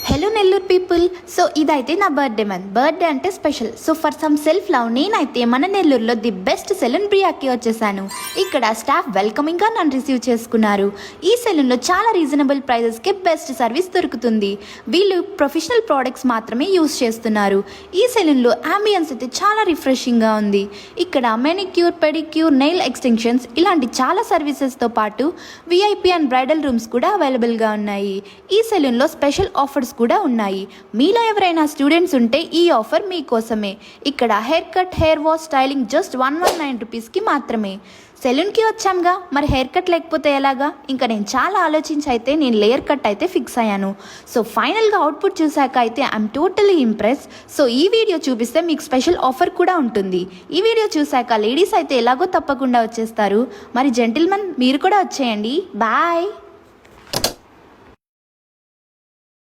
Hello Nellore people. So ఇదైతే నా birthday month. Birthday అంటే special. So for some self love నేనైతే మన నెల్లూరులో ది బెస్ట్ సెలూన్ బ్రియాకి వచ్చేసాను. ఇక్కడ స్టాఫ్ వెల్కమింగ్గా నన్ను రిసీవ్ చేసుకున్నారు. ఈ సెలూన్లో చాలా రీజనబుల్ ప్రైజెస్కి బెస్ట్ సర్వీస్ దొరుకుతుంది. వీళ్ళు ప్రొఫెషనల్ ప్రోడక్ట్స్ మాత్రమే యూస్ చేస్తున్నారు. ఈ సెలూన్లో అంబియన్స్ అయితే చాలా రిఫ్రెషింగ్గా ఉంది. ఇక్కడ మెనిక్యూర్, పెడిక్యూర్, నెయిల్ ఎక్స్టెన్షన్స్ ఇలాంటి చాలా సర్వీసెస్తో పాటు విఐపి అండ్ బ్రైడల్ రూమ్స్ కూడా అవైలబుల్గా ఉన్నాయి. ఈ సెలూన్లో స్పెషల్ ఆఫర్స్ కూడా ఉన్నాయి. మీలో ఎవరైనా స్టూడెంట్స్ ఉంటే ఈ ఆఫర్ మీకోసమే. ఇక్కడ hair cut, hair wash, styling just 119 రూపీస్కి మాత్రమే. సెలూన్కి వచ్చాంగా, మరి హెయిర్ కట్ లేకపోతే ఎలాగా? ఇంకా నేను చాలా ఆలోచించి అయితే నేను లేయర్ కట్ అయితే ఫిక్స్ అయ్యాను. సో ఫైనల్గా అవుట్పుట్ చూశాక అయితే ఐఎమ్ టోటలీ ఇంప్రెస్. సో ఈ వీడియో చూపిస్తే మీకు స్పెషల్ ఆఫర్ కూడా ఉంటుంది. ఈ వీడియో చూశాక లేడీస్ అయితే ఎలాగో తప్పకుండా వచ్చేస్తారు. మరి జెంటిల్మెన్ మీరు కూడా వచ్చేయండి. బాయ్.